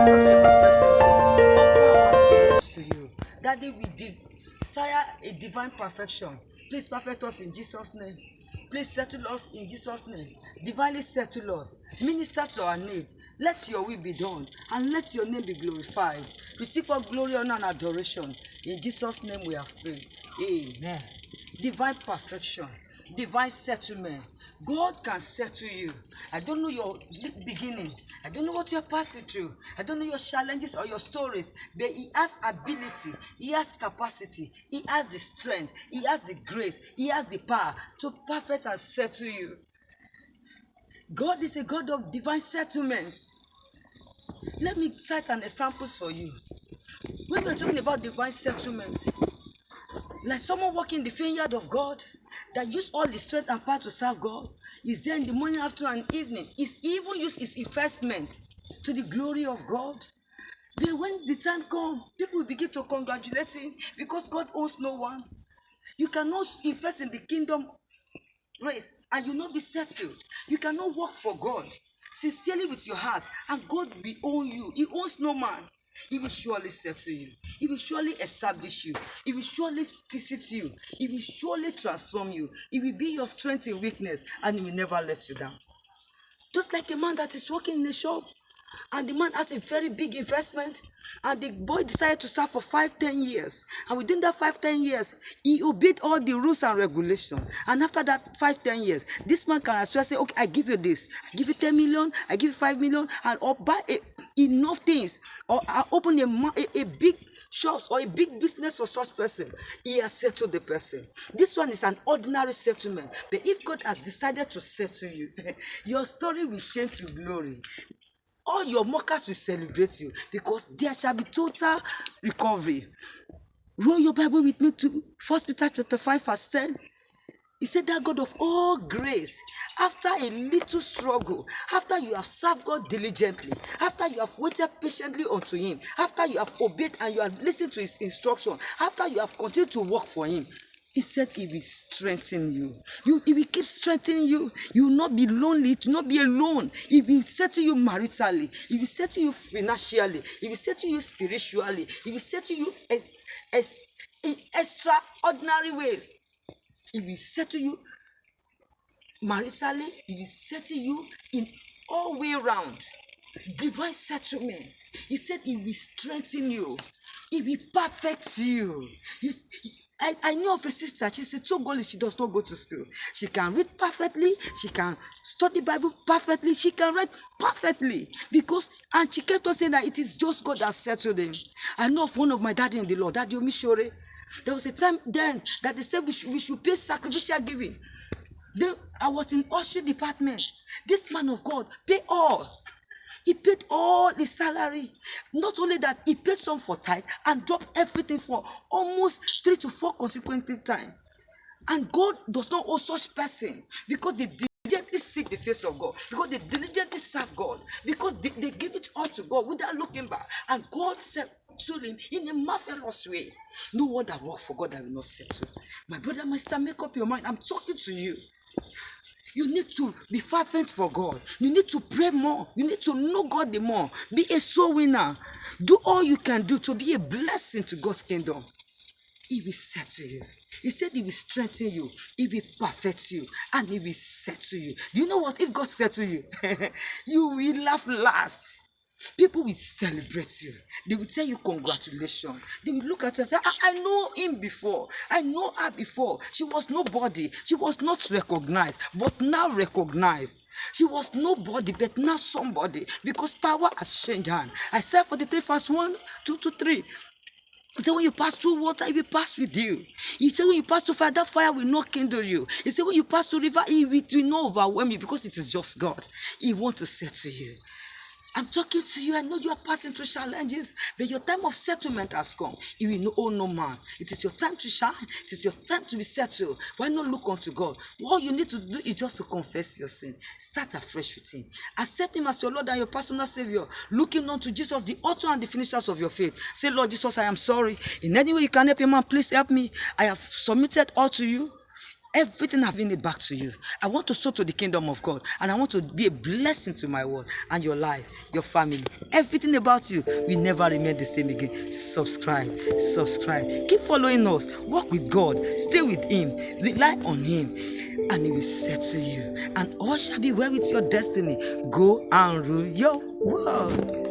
perfect by present God. All powers belongs to you. Daddy, we desire a divine perfection. Please perfect us in Jesus' name. Please settle us in Jesus' name. Divinely settle us. Minister to our need. Let your will be done and let your name be glorified. Receive all glory, honor, and adoration. In Jesus' name we have prayed. Amen. Divine perfection, divine settlement. God can settle you. I don't know your beginning. I don't know what you're passing through. I don't know your challenges or your stories, but He has ability, He has capacity, He has the strength, He has the grace, He has the power to perfect and settle you. God is a God of divine settlement. Let me cite an examples for you. When we're talking about divine settlement, like someone working in the vineyard of God that use all his strength and power to serve God, is there in the morning, afternoon, and evening. He's even used his investment to the glory of God. Then when the time comes, people will begin to congratulate him because God owns no one. You cannot invest in the kingdom race and you not be settled. You cannot work for God sincerely with your heart and God will own you. He owns no man. He will surely settle you. He will surely establish you. He will surely visit you. He will surely transform you. He will be your strength in weakness and he will never let you down. Just like a man that is working in a shop and the man has a very big investment and the boy decided to serve for 5-10 years, and within that 5-10 years he obeyed all the rules and regulations, and after that 5-10 years this man can as well say, okay, I give you this, I give you 10 million, I give you 5 million, and or buy enough things, or I open a big shops or a big business for such person. He has settled the person. This one is an ordinary settlement, but if God has decided to settle you, your story will change to glory. All your mockers will celebrate you because there shall be total recovery. Roll your Bible with me to 1 Peter chapter 5 verse 10. He said that God of all grace, after a little struggle, after you have served God diligently, after you have waited patiently unto Him, after you have obeyed and you have listened to His instruction, after you have continued to work for Him, He said He will strengthen you. He will keep strengthening you. You will not be lonely. You will not be alone. He will settle you maritally. He will settle you financially. He will settle you spiritually. He will settle you in extraordinary ways. He will settle you maritally. He will settle you in all way round. Divine settlement. He said He will strengthen you. He will perfect you. I know of a sister, she said so goal is she does not go to school. She can read perfectly, she can study Bible perfectly, she can write perfectly. And she kept on saying that it is just God that settled him. I know of one of my daddy in the Lord, Daddy Omishore. There was a time then that they said we should pay sacrificial giving. Then I was in ushering department. This man of God paid all. He paid all his salary. Not only that, he paid some for tithe and dropped everything for almost 3 to 4 consecutive times. And God does not owe such person because they diligently seek the face of God, because they diligently serve God, because they give it all to God without looking back. And God said to him in a marvelous way. No one that work for God that will not settle. My brother, my sister, make up your mind. I'm talking to you. You need to be fervent for God. You need to pray more. You need to know God the more. Be a soul winner. Do all you can do to be a blessing to God's kingdom. He will settle you. He said He will strengthen you. He will perfect you. And He will settle you. You know what? If God settle you, you will laugh last. People will celebrate you. They will tell you congratulations. They will look at you and say, I know him before. I know her before. She was nobody. She was not recognized, but now recognized. She was nobody, but now somebody. Because power has changed hand. Isaiah 43 verse 1, 2 to 3. He said when you pass through water, He will pass with you. He said when you pass through fire, that fire will not kindle you. He said when you pass through river, it will not overwhelm you because it is just God. He wants to settle you. I'm talking to you. I know you are passing through challenges, but your time of settlement has come. You will owe no man. It is your time to shine. It is your time to be settled. Why not look unto God? All you need to do is just to confess your sin. Start afresh with Him. Accept Him as your Lord and your personal Savior. Looking unto Jesus, the author and the finishers of your faith. Say, Lord Jesus, I am sorry. In any way you can help Him, man, please help me. I have submitted all to you. Everything I've given it back to you. I want to sow to the kingdom of God, and I want to be a blessing to my world and your life, your family. everything about you will never remain the same again. Subscribe. Keep following us. Walk with God. Stay with Him. Rely on Him. And He will settle you. And all shall be well with your destiny. Go and rule your world.